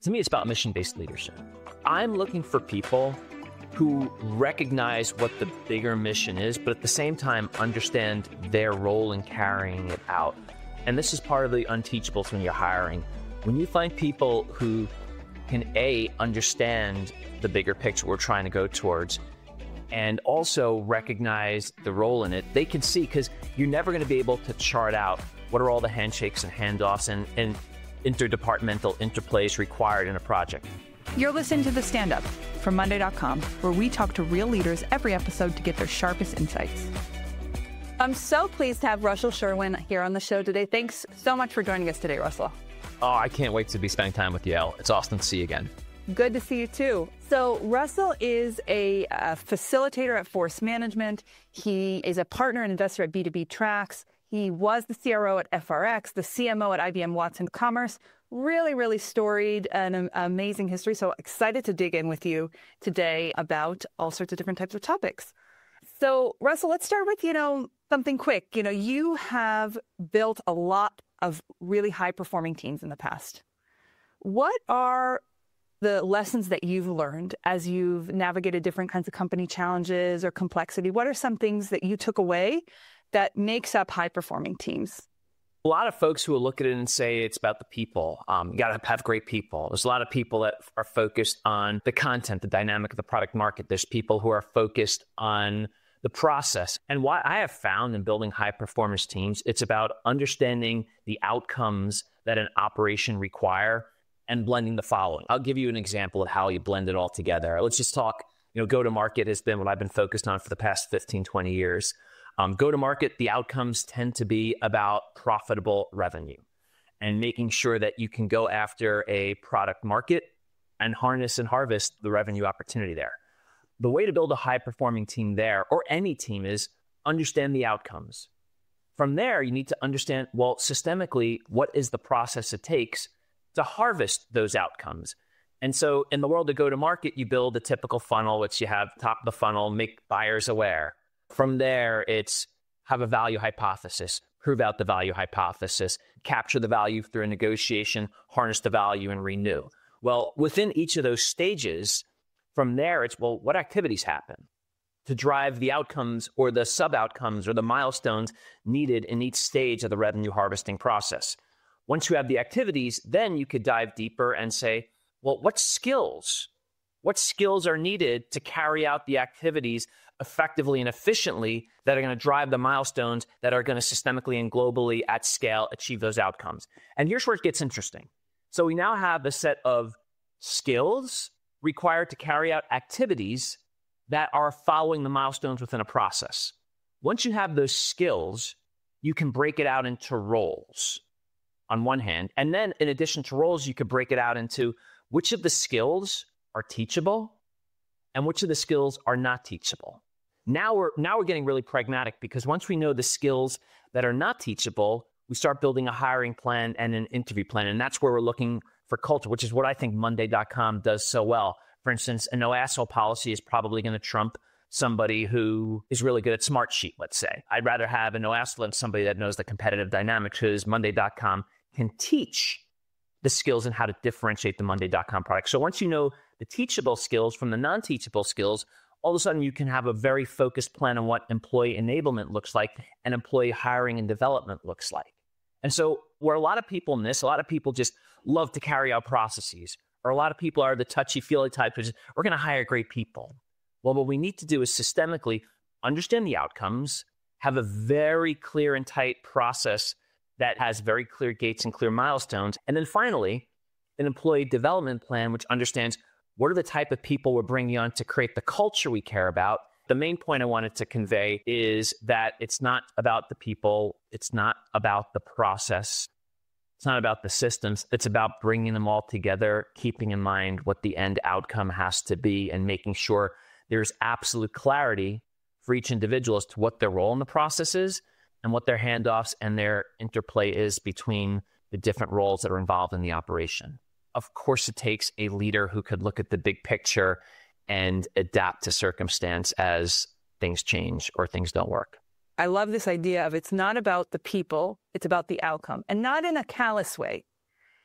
To me, it's about mission-based leadership. I'm looking for people who recognize what the bigger mission is, but at the same time understand their role in carrying it out. And this is part of the unteachables when you're hiring. When you find people who can A, understand the bigger picture we're trying to go towards, and also recognize the role in it, they can see, because you're never going to be able to chart out what are all the handshakes and handoffs and interdepartmental interplays required in a project. You're listening to the Standup from monday.com, where we talk to real leaders every episode to get their sharpest insights. I'm so pleased to have Russell Scherwin here on the show today. Thanks so much for joining us today, Russell. Oh, I can't wait to be spending time with you, Elle. It's awesome to see you again. Good to see you too. So Russell is a facilitator at Force Management. He is a partner and investor at B2B Tracks. He was the CRO at FRX, the CMO at IBM Watson Commerce. Really, really storied and amazing history. So excited to dig in with you today about all sorts of different types of topics. So Russell, let's start with, something quick. You have built a lot of really high performing teams in the past. What are the lessons that you've learned as you've navigated different kinds of company challenges or complexity? What are some things that you took away that makes up high-performing teams? A lot of folks who will look at it and say it's about the people. You got to have great people. There's a lot of people that are focused on the content, the dynamic of the product market. There's people who are focused on the process. And what I have found in building high-performance teams, it's about understanding the outcomes that an operation require and blending the following. I'll give you an example of how you blend it all together. Let's just talk, go-to-market has been what I've been focused on for the past 15, 20 years. Go-to-market, the outcomes tend to be about profitable revenue and making sure that you can go after a product market and harness and harvest the revenue opportunity there. The way to build a high-performing team there, or any team, is understand the outcomes. From there, you need to understand, systemically, what is the process it takes to harvest those outcomes. And so in the world of go-to-market, you build a typical funnel, which you have top of the funnel, make buyers aware. From there, it's have a value hypothesis, prove out the value hypothesis, capture the value through a negotiation, harness the value, and renew. Well, within each of those stages, from there, it's, what activities happen to drive the outcomes or the sub-outcomes or the milestones needed in each stage of the revenue harvesting process. Once you have the activities, then you could dive deeper and say, what skills are needed to carry out the activities effectively and efficiently that are going to drive the milestones that are going to systemically and globally at scale achieve those outcomes. And here's where it gets interesting. So we now have a set of skills required to carry out activities that are following the milestones within a process. Once you have those skills, you can break it out into roles on one hand. And then in addition to roles, you could break it out into which of the skills are teachable and which of the skills are not teachable. Now we're getting really pragmatic, because once we know the skills that are not teachable, we start building a hiring plan and an interview plan. And that's where we're looking for culture, which is what I think monday.com does so well. For instance, a no asshole policy is probably going to trump somebody who is really good at Smartsheet, let's say. I'd rather have a no asshole than somebody that knows the competitive dynamics, because monday.com can teach the skills and how to differentiate the monday.com product. So once you know the teachable skills from the non-teachable skills, all of a sudden you can have a very focused plan on what employee enablement looks like and employee hiring and development looks like. And so where a lot of people miss, a lot of people just love to carry out processes, or a lot of people are the touchy-feely type, which is, we're going to hire great people. Well, what we need to do is systemically understand the outcomes, have a very clear and tight process that has very clear gates and clear milestones. And then finally, an employee development plan, which understands what are the type of people we're bringing on to create the culture we care about. The main point I wanted to convey is that it's not about the people. It's not about the process. It's not about the systems. It's about bringing them all together, keeping in mind what the end outcome has to be, and making sure there's absolute clarity for each individual as to what their role in the process is and what their handoffs and their interplay is between the different roles that are involved in the operation. Of course, it takes a leader who could look at the big picture and adapt to circumstance as things change or things don't work. I love this idea of it's not about the people, it's about the outcome. And not in a callous way,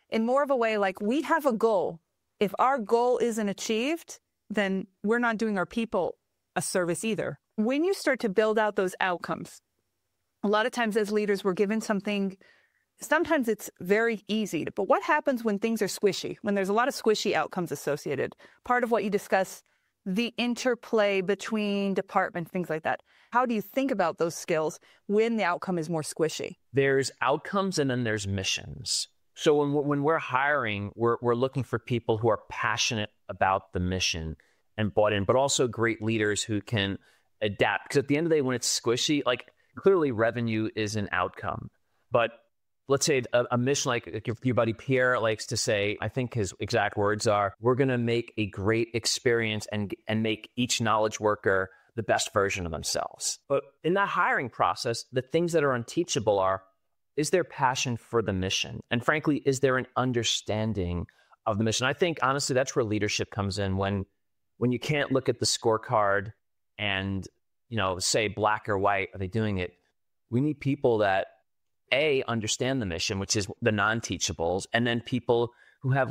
in more of a way like, we have a goal, if our goal isn't achieved, then we're not doing our people a service either. When you start to build out those outcomes, a lot of times as leaders, we're given something. Sometimes it's very easy, but what happens when things are squishy, when there's a lot of squishy outcomes associated? Part of what you discuss, the interplay between departments, things like that. How do you think about those skills when the outcome is more squishy? There's outcomes and then there's missions. So when we're hiring, we're looking for people who are passionate about the mission and bought in, but also great leaders who can adapt. Because at the end of the day, when it's squishy, like clearly revenue is an outcome, but let's say a mission, like your buddy Pierre likes to say, I think his exact words are, we're going to make a great experience and make each knowledge worker the best version of themselves. But in that hiring process, the things that are unteachable are, is there passion for the mission? And frankly, is there an understanding of the mission? I think, honestly, that's where leadership comes in when you can't look at the scorecard and, say black or white, are they doing it? We need people that understand the mission, which is the non-teachables, and then people who have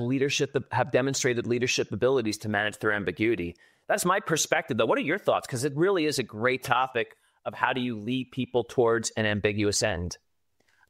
demonstrated leadership abilities to manage their ambiguity. That's my perspective, though. What are your thoughts? Because it really is a great topic of how do you lead people towards an ambiguous end.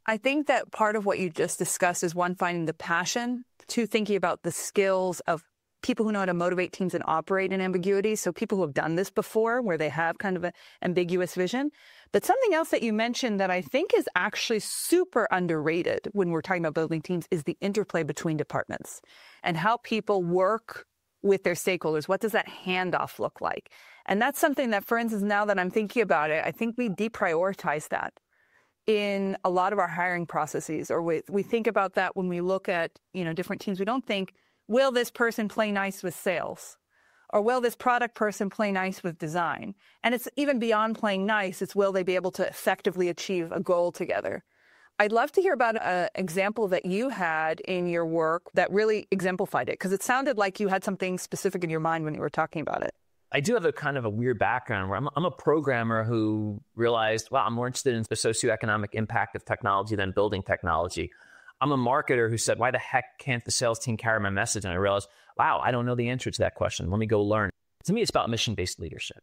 I think that part of what you just discussed is one, finding the passion, two, thinking about the skills of people who know how to motivate teams and operate in ambiguity. So people who have done this before, where they have kind of an ambiguous vision. But something else that you mentioned that I think is actually super underrated when we're talking about building teams is the interplay between departments and how people work with their stakeholders. What does that handoff look like? And that's something that, for instance, now that I'm thinking about it, I think we deprioritize that in a lot of our hiring processes, or we think about that when we look at, different teams. We don't think, will this person play nice with sales? Or will this product person play nice with design? And it's even beyond playing nice. It's will they be able to effectively achieve a goal together? I'd love to hear about an example that you had in your work that really exemplified it, because it sounded like you had something specific in your mind when you were talking about it. I do have a kind of a weird background where I'm a programmer who realized, wow, I'm more interested in the socioeconomic impact of technology than building technology. I'm a marketer who said, why the heck can't the sales team carry my message? And I realized, wow, I don't know the answer to that question. Let me go learn. To me, it's about mission-based leadership.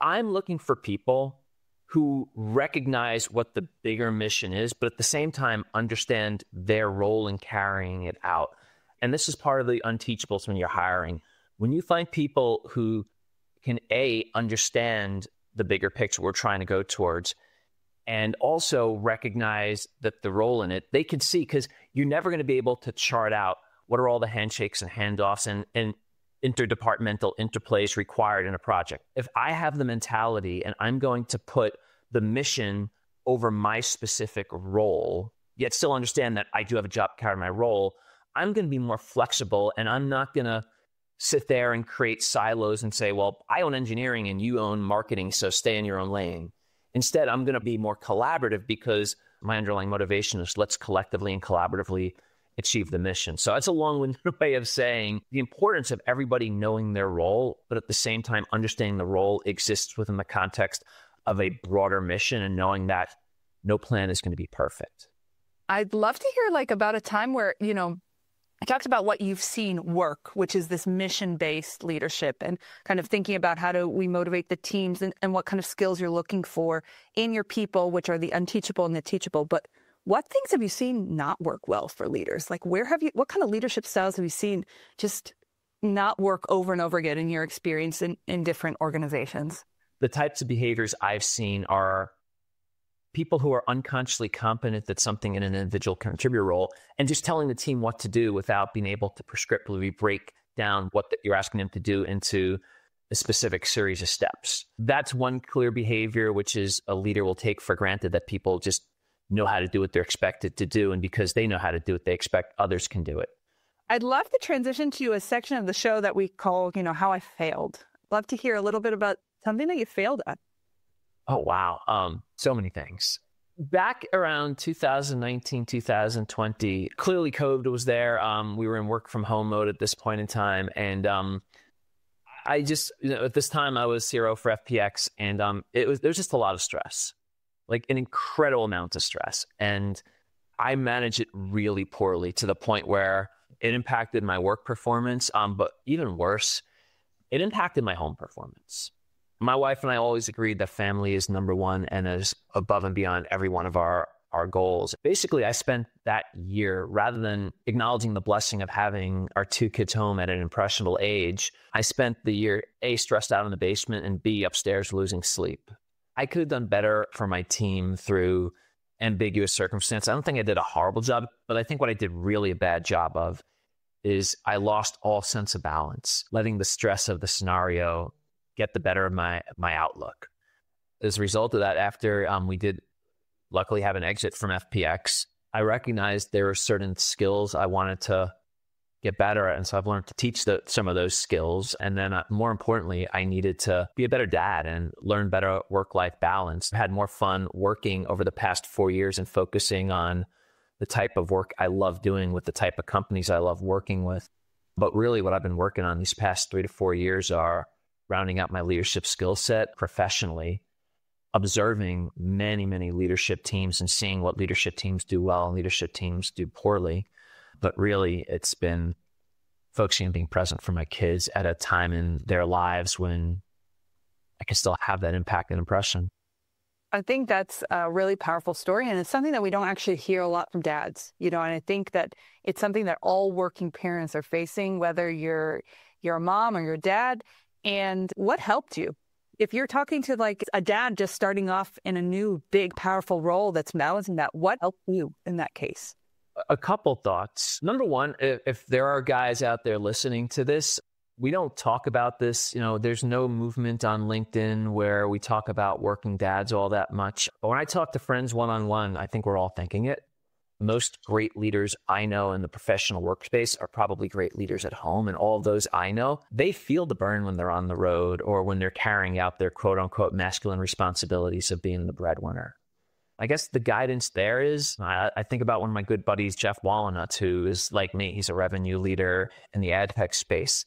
I'm looking for people who recognize what the bigger mission is, but at the same time, understand their role in carrying it out. And this is part of the unteachables when you're hiring. When you find people who can understand the bigger picture we're trying to go towards, and also recognize that the role in it, they can see, because you're never going to be able to chart out what are all the handshakes and handoffs and interdepartmental interplays required in a project. If I have the mentality and I'm going to put the mission over my specific role, yet still understand that I do have a job to carry my role, I'm going to be more flexible, and I'm not going to sit there and create silos and say, well, I own engineering and you own marketing, so stay in your own lane. Instead, I'm going to be more collaborative, because my underlying motivation is let's collectively and collaboratively achieve the mission. So that's a long-winded way of saying the importance of everybody knowing their role, but at the same time, understanding the role exists within the context of a broader mission and knowing that no plan is going to be perfect. I'd love to hear about a time where, I talked about what you've seen work, which is this mission-based leadership, and kind of thinking about how do we motivate the teams and what kind of skills you're looking for in your people, which are the unteachable and the teachable. But what things have you seen not work well for leaders? What kind of leadership styles have you seen just not work over and over again in your experience in different organizations? The types of behaviors I've seen are people who are unconsciously competent at something in an individual contributor role and just telling the team what to do without being able to prescriptively break down what you're asking them to do into a specific series of steps. That's one clear behavior, which is a leader will take for granted that people just know how to do what they're expected to do. And because they know how to do it, they expect others can do it. I'd love to transition to a section of the show that we call, How I Failed. I'd love to hear a little bit about something that you failed at. Oh, wow. So many things. Back around 2019, 2020, clearly COVID was there. We were in work from home mode at this point in time. And I just, at this time I was CRO for FPX, and there was just a lot of stress, like an incredible amount of stress. And I managed it really poorly, to the point where It impacted my work performance, but even worse, it impacted my home performance. My wife and I always agreed that family is number one and is above and beyond every one of our goals. Basically, I spent that year, rather than acknowledging the blessing of having our 2 kids home at an impressionable age, I spent the year A, stressed out in the basement, and B, upstairs losing sleep. I could have done better for my team through ambiguous circumstance. I don't think I did a horrible job, but I think what I did really a bad job of is I lost all sense of balance, letting the stress of the scenario get the better of my outlook. As a result of that, after we did luckily have an exit from FPX, I recognized there were certain skills I wanted to get better at. And so I've learned to teach some of those skills. And then more importantly, I needed to be a better dad and learn better work-life balance. I had more fun working over the past 4 years and focusing on the type of work I love doing with the type of companies I love working with. But really what I've been working on these past 3 to 4 years are rounding out my leadership skill set professionally, observing many, many leadership teams and seeing what leadership teams do well and leadership teams do poorly. But really, it's been focusing on being present for my kids at a time in their lives when I can still have that impact and impression. I think that's a really powerful story, and it's something that we don't actually hear a lot from dads, and I think that it's something that all working parents are facing, whether you're a mom or your dad. And what helped you? If you're talking to like a dad just starting off in a new, big, powerful role that's balancing that, what helped you in that case? A couple thoughts. Number one, if there are guys out there listening to this, we don't talk about this. There's no movement on LinkedIn where we talk about working dads all that much. But when I talk to friends one-on-one, I think we're all thinking it. Most great leaders I know in the professional workspace are probably great leaders at home. And all of those I know, they feel the burn when they're on the road or when they're carrying out their quote unquote masculine responsibilities of being the breadwinner. I guess the guidance there is, I think about one of my good buddies, Jeff Wallenutz, who is like me. He's a revenue leader in the ad tech space.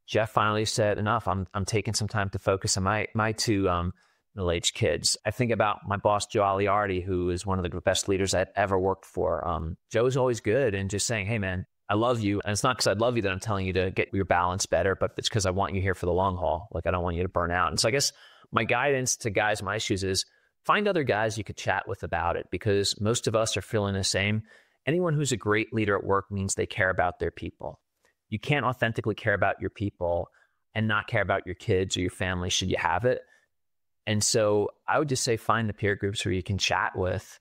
Jeff finally said, enough, I'm taking some time to focus on my 2 middle-aged kids. I think about my boss, Joe Aliardi, who is one of the best leaders I've ever worked for. Joe's always good and just saying, hey, man, I love you. And it's not because I love you that I'm telling you to get your balance better, but it's because I want you here for the long haul. Like, I don't want you to burn out. And so I guess my guidance to guys in my shoes is find other guys you could chat with about it, because most of us are feeling the same. Anyone who's a great leader at work means they care about their people. You can't authentically care about your people and not care about your kids or your family should you have it. And so I would just say find the peer groups where you can chat with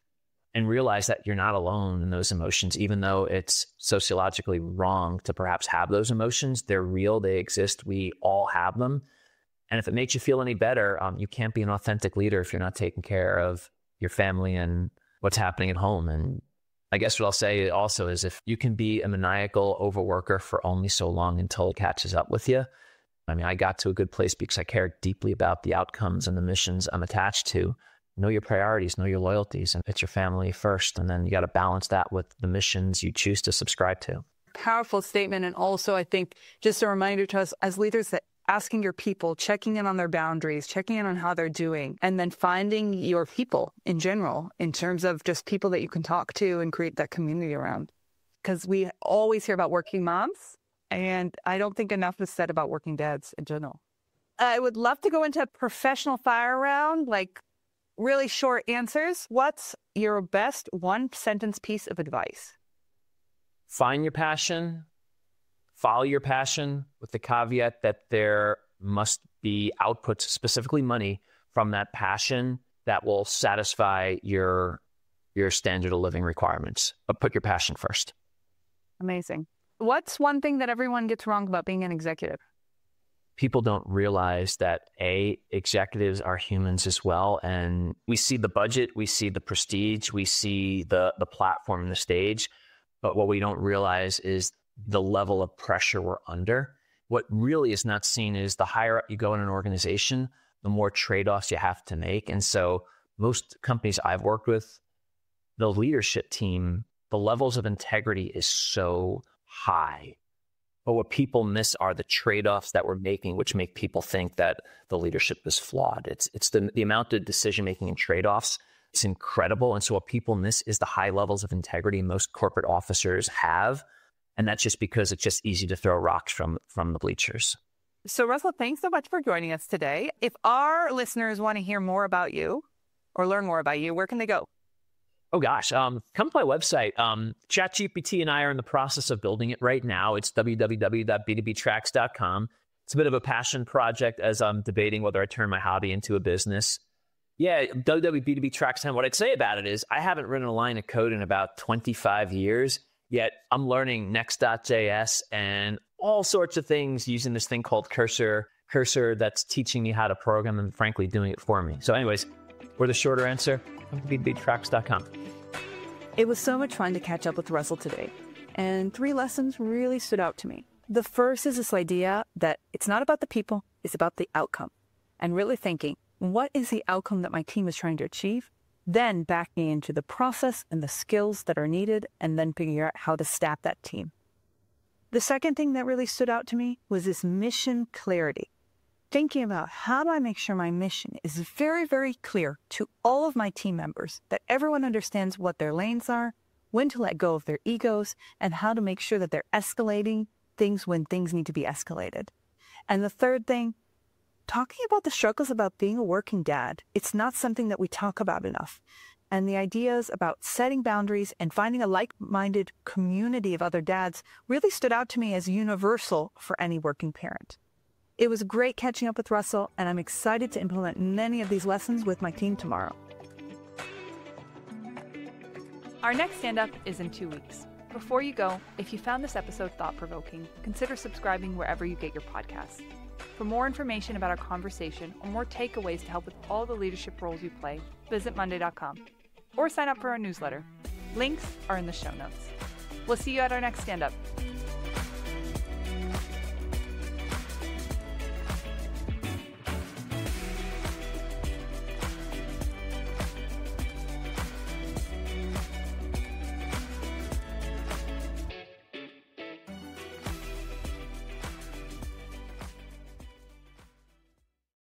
and realize that you're not alone in those emotions, even though it's sociologically wrong to perhaps have those emotions. They're real, they exist, we all have them. And if it makes you feel any better, you can't be an authentic leader if you're not taking care of your family and what's happening at home. And I guess what I'll say also is if you can be a maniacal overworker for only so long until it catches up with you. I mean, I got to a good place because I cared deeply about the outcomes and the missions I'm attached to. Know your priorities, know your loyalties, and put your family first. And then you got to balance that with the missions you choose to subscribe to. Powerful statement. And also, I think just a reminder to us as leaders that asking your people, checking in on their boundaries, checking in on how they're doing, and then finding your people in general, in terms of just people that you can talk to and create that community around. Because we always hear about working moms, and I don't think enough is said about working dads in general. I would love to go into a professional fire round, like really short answers. What's your best 1-sentence piece of advice? Find your passion. Follow your passion with the caveat that there must be outputs, specifically money, from that passion that will satisfy your standard of living requirements. But put your passion first. Amazing. What's one thing that everyone gets wrong about being an executive? People don't realize that executives are humans as well. And we see the budget, we see the prestige, we see the platform and the stage. But what we don't realize is the level of pressure we're under. What really is not seen is the higher up you go in an organization, the more trade-offs you have to make. And so most companies I've worked with, the leadership team, the levels of integrity is so high. But what people miss are the trade-offs that we're making, which make people think that the leadership is flawed. It's the amount of decision-making and trade-offs. It's incredible. And so what people miss is the high levels of integrity most corporate officers have. And that's just because it's just easy to throw rocks from the bleachers. So Russell, thanks so much for joining us today. If our listeners want to hear more about you or learn more about you, where can they go? Oh gosh, come to my website. ChatGPT and I are in the process of building it right now. It's www.b2btracks.com. It's a bit of a passion project as I'm debating whether I turn my hobby into a business. Yeah, www.b2btracks.com. What I'd say about it is I haven't written a line of code in about 25 years, yet I'm learning Next.js and all sorts of things using this thing called Cursor that's teaching me how to program and frankly doing it for me. So anyways, for the shorter answer, come to b2btracks.com. It was so much fun to catch up with Russell today, and 3 lessons really stood out to me. The first is this idea that it's not about the people, it's about the outcome, and really thinking, what is the outcome that my team is trying to achieve? Then backing into the process and the skills that are needed, and then figuring out how to staff that team. The second thing that really stood out to me was this mission clarity. Thinking about how do I make sure my mission is very, very clear to all of my team members, that everyone understands what their lanes are, when to let go of their egos, and how to make sure that they're escalating things when things need to be escalated. And the third thing, talking about the struggles about being a working dad. It's not something that we talk about enough. And the ideas about setting boundaries and finding a like-minded community of other dads really stood out to me as universal for any working parent. It was great catching up with Russell, and I'm excited to implement many of these lessons with my team tomorrow. Our next stand-up is in 2 weeks. Before you go, if you found this episode thought-provoking, consider subscribing wherever you get your podcasts. For more information about our conversation or more takeaways to help with all the leadership roles you play, visit monday.com or sign up for our newsletter. Links are in the show notes. We'll see you at our next stand-up.